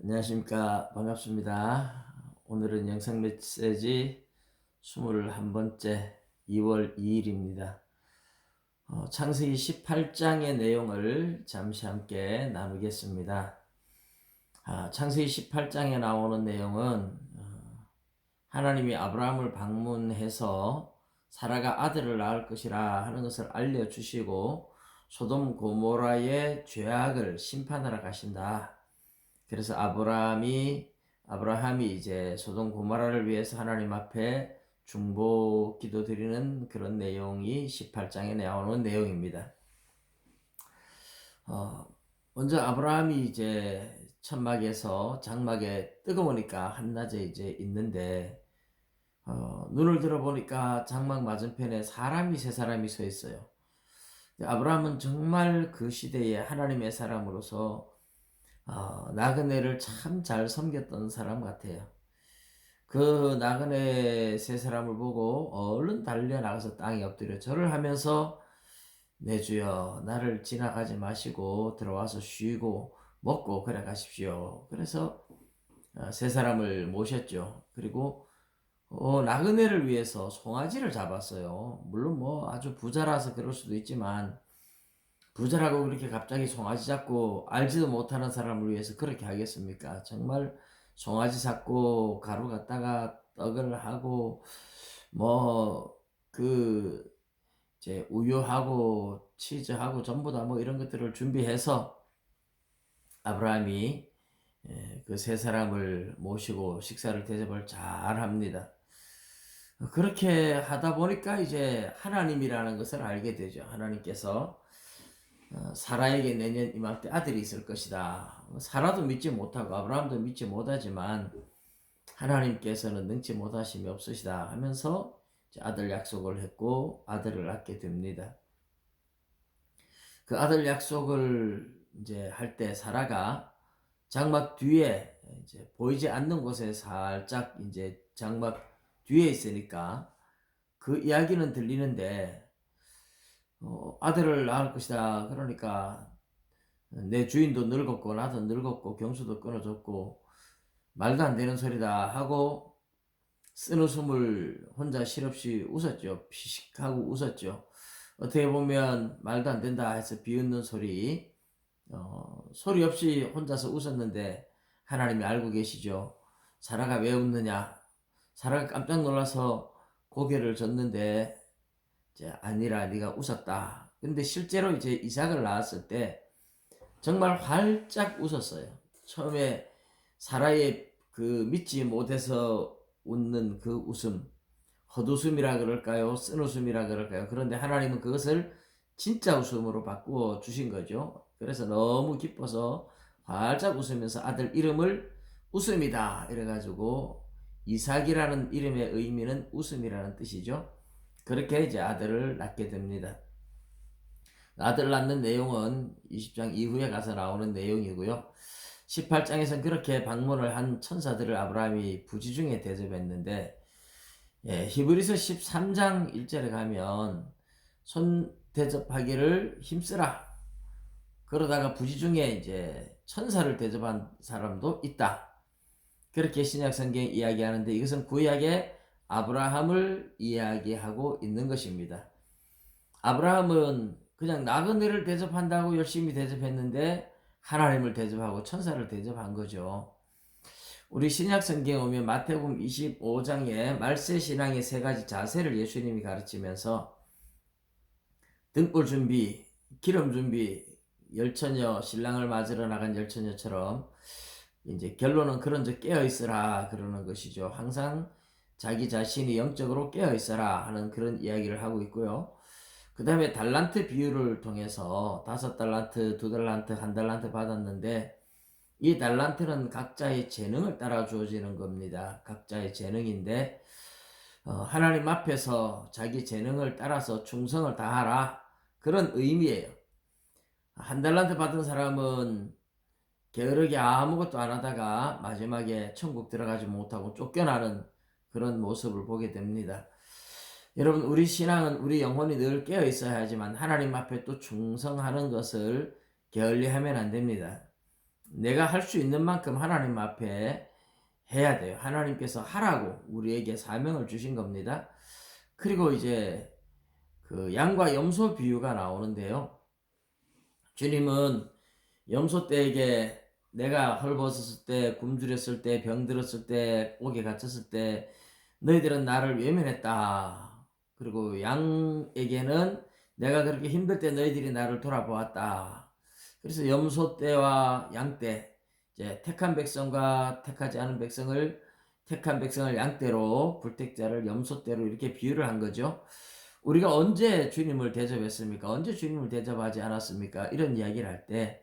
안녕하십니까. 반갑습니다. 오늘은 영상 메시지 21번째 2월 2일입니다. 창세기 18장의 내용을 잠시 함께 나누겠습니다. 창세기 18장에 나오는 내용은 하나님이 아브라함을 방문해서 사라가 아들을 낳을 것이라 하는 것을 알려주시고 소돔 고모라의 죄악을 심판하러 가신다. 그래서 아브라함이 이제 소돔 고모라를 위해서 하나님 앞에 중보 기도 드리는 그런 내용이 18장에 나오는 내용입니다. 먼저 아브라함이 이제 천막에서 장막에 뜨거우니까 한낮에 이제 있는데 눈을 들어보니까 장막 맞은편에 사람이 세 사람이 서 있어요. 아브라함은 정말 그 시대에 하나님의 사람으로서 나그네를 참 잘 섬겼던 사람 같아요. 그 나그네 세 사람을 보고 얼른 달려 나가서 땅에 엎드려 절을 하면서 내 주여 나를 지나가지 마시고 들어와서 쉬고 먹고 그래 가십시오. 그래서 세 사람을 모셨죠. 그리고 나그네를 위해서 송아지를 잡았어요. 물론 뭐 아주 부자라서 그럴 수도 있지만 부자라고 그렇게 갑자기 송아지 잡고 알지도 못하는 사람을 위해서 그렇게 하겠습니까? 정말 송아지 잡고 가루 갖다가 떡을 하고 그 이제 우유하고 치즈하고 전부 다 뭐 이런 것들을 준비해서 아브라함이 그 세 사람을 모시고 식사를 대접을 잘 합니다. 그렇게 하다 보니까 이제 하나님이라는 것을 알게 되죠. 하나님께서 사라에게 내년 이맘때 아들이 있을 것이다. 사라도 믿지 못하고 아브라함도 믿지 못하지만 하나님께서는 능치 못하심이 없으시다 하면서 아들 약속을 했고 아들을 낳게 됩니다. 그 아들 약속을 이제 할 때 사라가 장막 뒤에 이제 보이지 않는 곳에 살짝 이제 장막 뒤에 있으니까 그 이야기는 들리는데 아들을 낳을 것이다. 그러니까 내 주인도 늙었고 나도 늙었고 경수도 끊어졌고 말도 안 되는 소리다 하고 쓴웃음을 혼자 실없이 웃었죠. 피식하고 웃었죠. 어떻게 보면 말도 안 된다 해서 비웃는 소리, 소리 없이 혼자서 웃었는데 하나님이 알고 계시죠. 사라가 왜 웃느냐? 사라가 깜짝 놀라서 고개를 젓는데 이제 아니라 네가 웃었다. 근데 실제로 이제 이삭을 낳았을 때 정말 활짝 웃었어요. 처음에 사라의 그 믿지 못해서 웃는 그 웃음, 헛웃음이라 그럴까요? 쓴웃음이라 그럴까요? 그런데 하나님은 그것을 진짜 웃음으로 바꾸어 주신 거죠. 그래서 너무 기뻐서 활짝 웃으면서 아들 이름을 웃음이다 이래가지고 이삭이라는 이름의 의미는 웃음이라는 뜻이죠. 그렇게 이제 아들을 낳게 됩니다. 아들을 낳는 내용은 20장 이후에 가서 나오는 내용이고요. 18장에서는 그렇게 방문을 한 천사들을 아브라함이 부지중에 대접했는데 히브리서 13장 1절에 가면 손 대접하기를 힘쓰라. 그러다가 부지중에 이제 천사를 대접한 사람도 있다. 그렇게 신약 성경이 이야기하는데 이것은 구약의 아브라함을 이야기하고 있는 것입니다. 아브라함은 그냥 나그네를 대접한다고 열심히 대접했는데 하나님을 대접하고 천사를 대접한 거죠. 우리 신약 성경에 오면 마태복음 25장에 말세 신앙의 세 가지 자세를 예수님이 가르치면서 등불 준비, 기름 준비, 열처녀 신랑을 맞으러 나간 열처녀처럼 이제 결론은 그런 적 깨어 있으라 그러는 것이죠. 항상 자기 자신이 영적으로 깨어 있어라 하는 그런 이야기를 하고 있고요. 그 다음에 달란트 비유를 통해서 5달란트, 2달란트, 1달란트 받았는데 이 달란트는 각자의 재능을 따라 주어지는 겁니다. 각자의 재능인데 하나님 앞에서 자기 재능을 따라서 충성을 다하라 그런 의미예요. 1달란트 받은 사람은 게으르게 아무것도 안 하다가 마지막에 천국 들어가지 못하고 쫓겨나는 그런 모습을 보게 됩니다. 여러분 우리 신앙은 우리 영혼이 늘 깨어 있어야 하지만 하나님 앞에 또 충성하는 것을 게을리하면 안 됩니다. 내가 할 수 있는 만큼 하나님 앞에 해야 돼요. 하나님께서 하라고 우리에게 사명을 주신 겁니다. 그리고 이제 그 양과 염소 비유가 나오는데요. 주님은 염소 떼에게 내가 헐벗었을 때, 굶주렸을 때, 병들었을 때, 옥에 갇혔을 때 너희들은 나를 외면했다. 그리고 양에게는 내가 그렇게 힘들 때 너희들이 나를 돌아보았다. 그래서 염소 떼와 양 떼, 이제 택한 백성과 택하지 않은 백성을, 택한 백성을 양 떼로, 불택자를 염소 떼로 이렇게 비유를 한 거죠. 우리가 언제 주님을 대접했습니까? 언제 주님을 대접하지 않았습니까? 이런 이야기를 할 때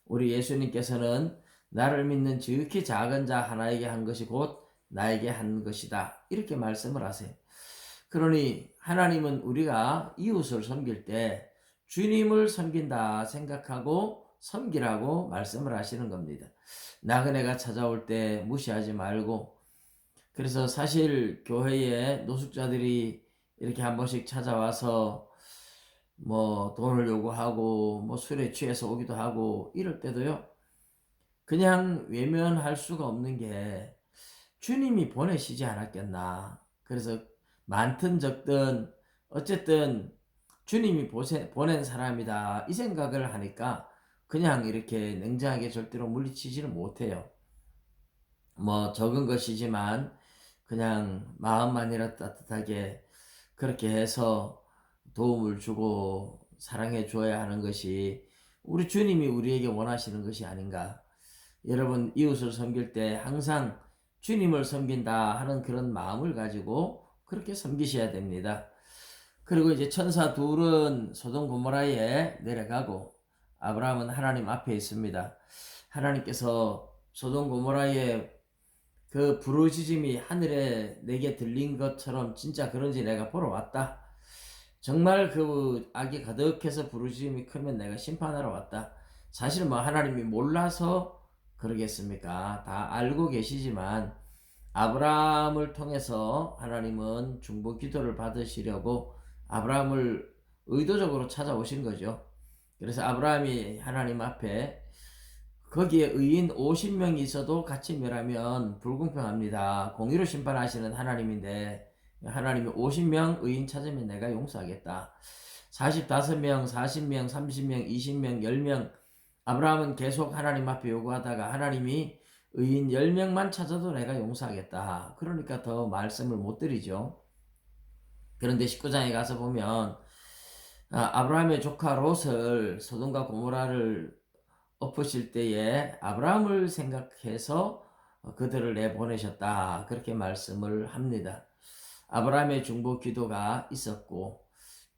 우리 예수님께서는 나를 믿는 지극히 작은 자 하나에게 한 것이 곧 나에게 한 것이다. 이렇게 말씀을 하세요. 그러니 하나님은 우리가 이웃을 섬길 때 주님을 섬긴다 생각하고 섬기라고 말씀을 하시는 겁니다. 나그네가 찾아올 때 무시하지 말고, 그래서 사실 교회에 노숙자들이 이렇게 한 번씩 찾아와서 뭐 돈을 요구하고 뭐 술에 취해서 오기도 하고 이럴 때도요, 그냥 외면할 수가 없는 게 주님이 보내시지 않았겠나. 그래서 많든 적든 어쨌든 주님이 보낸 사람이다 이 생각을 하니까 그냥 이렇게 냉정하게 절대로 물리치지를 못해요. 뭐 적은 것이지만 그냥 마음만이라도 따뜻하게 그렇게 해서 도움을 주고 사랑해 줘야 하는 것이 우리 주님이 우리에게 원하시는 것이 아닌가. 여러분 이웃을 섬길 때 항상 주님을 섬긴다 하는 그런 마음을 가지고 그렇게 섬기셔야 됩니다. 그리고 이제 천사 둘은 소돔 고모라에 내려가고 아브라함은 하나님 앞에 있습니다. 하나님께서 소돔 고모라의 그 부르짖음이 하늘에 내게 들린 것처럼 진짜 그런지 내가 보러 왔다. 정말 그 악이 가득해서 부르짖음이 크면 내가 심판하러 왔다. 사실 뭐 하나님이 몰라서 그러겠습니까? 다 알고 계시지만 아브라함을 통해서 하나님은 중보 기도를 받으시려고 아브라함을 의도적으로 찾아오신 거죠. 그래서 아브라함이 하나님 앞에 거기에 의인 50명이 있어도 같이 멸하면 불공평합니다. 공의로 심판하시는 하나님인데 하나님이 50명 의인 찾으면 내가 용서하겠다. 45명, 40명, 30명, 20명, 10명 아브라함은 계속 하나님 앞에 요구하다가 하나님이 의인 10명만 찾아도 내가 용서하겠다. 그러니까 더 말씀을 못 드리죠. 그런데 19장에 가서 보면 아브라함의 조카 롯을 소돔과 고모라를 엎으실 때에 아브라함을 생각해서 그들을 내보내셨다. 그렇게 말씀을 합니다. 아브라함의 중보 기도가 있었고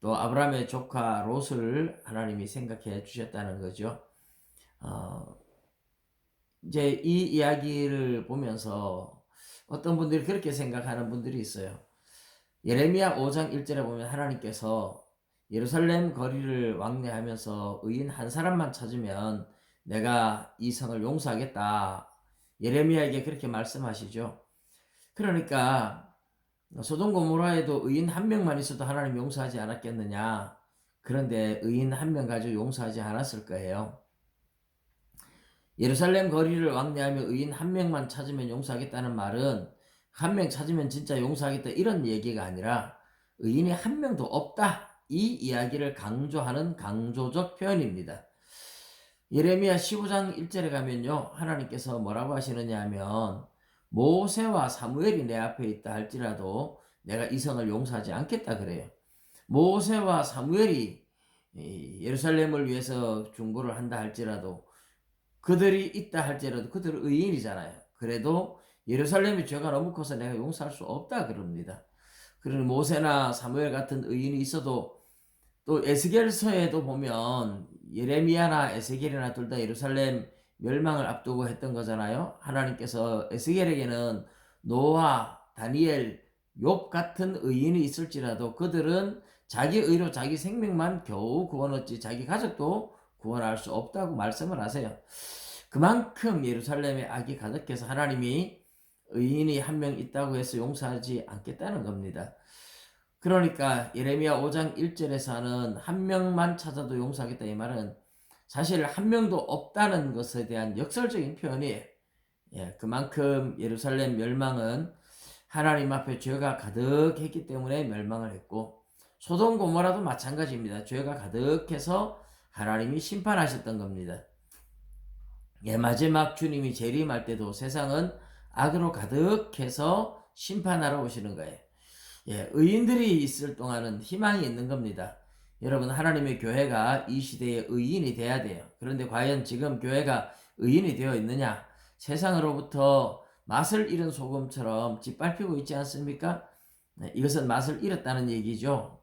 또 아브라함의 조카 롯을 하나님이 생각해 주셨다는 거죠. 이제 이 이야기를 보면서 어떤 분들이 그렇게 생각하는 분들이 있어요. 예레미야 5장 1절에 보면 하나님께서 예루살렘 거리를 왕래하면서 의인 한 사람만 찾으면 내가 이 성을 용서하겠다. 예레미야에게 그렇게 말씀하시죠. 그러니까 소돔 고모라에도 의인 한 명만 있어도 하나님 용서하지 않았겠느냐. 그런데 의인 한 명 가지고 용서하지 않았을 거예요. 예루살렘 거리를 왕래하며 의인 한 명만 찾으면 용서하겠다는 말은 한 명 찾으면 진짜 용서하겠다 이런 얘기가 아니라 의인이 한 명도 없다 이 이야기를 강조하는 강조적 표현입니다. 예레미야 15장 1절에 가면요 하나님께서 뭐라고 하시느냐 하면 모세와 사무엘이 내 앞에 있다 할지라도 내가 이 성을 용서하지 않겠다 그래요. 모세와 사무엘이 예루살렘을 위해서 중보를 한다 할지라도 그들이 있다 할지라도 그들은 의인이잖아요. 그래도 예루살렘의 죄가 너무 커서 내가 용서할 수 없다 그럽니다. 그러니 모세나 사무엘 같은 의인이 있어도 또 에스겔서에도 보면 예레미야나 에스겔이나 둘 다 예루살렘 멸망을 앞두고 했던 거잖아요. 하나님께서 에스겔에게는 노아, 다니엘, 욥 같은 의인이 있을지라도 그들은 자기 의로 자기 생명만 겨우 구원 얻지 자기 가족도 구원할 수 없다고 말씀을 하세요. 그만큼 예루살렘에 악이 가득해서 하나님이 의인이 한 명 있다고 해서 용서하지 않겠다는 겁니다. 그러니까 예레미야 5장 1절에서 하는 한 명만 찾아도 용서하겠다 이 말은 사실 한 명도 없다는 것에 대한 역설적인 표현이에요. 예, 그만큼 예루살렘 멸망은 하나님 앞에 죄가 가득했기 때문에 멸망을 했고, 소돔 고모라도 마찬가지입니다. 죄가 가득해서 하나님이 심판하셨던 겁니다. 예, 마지막 주님이 재림할 때도 세상은 악으로 가득해서 심판하러 오시는 거예요. 예, 의인들이 있을 동안은 희망이 있는 겁니다. 여러분, 하나님의 교회가 이 시대의 의인이 돼야 돼요. 그런데 과연 지금 교회가 의인이 되어 있느냐? 세상으로부터 맛을 잃은 소금처럼 짓밟히고 있지 않습니까? 네, 이것은 맛을 잃었다는 얘기죠.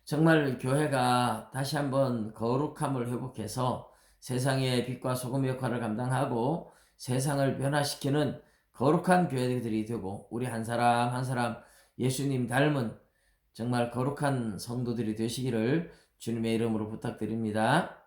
정말 교회가 다시 한번 거룩함을 회복해서 세상의 빛과 소금 역할을 감당하고 세상을 변화시키는 거룩한 교회들이 되고, 우리 한 사람 한 사람 예수님 닮은 정말 거룩한 성도들이 되시기를 주님의 이름으로 부탁드립니다.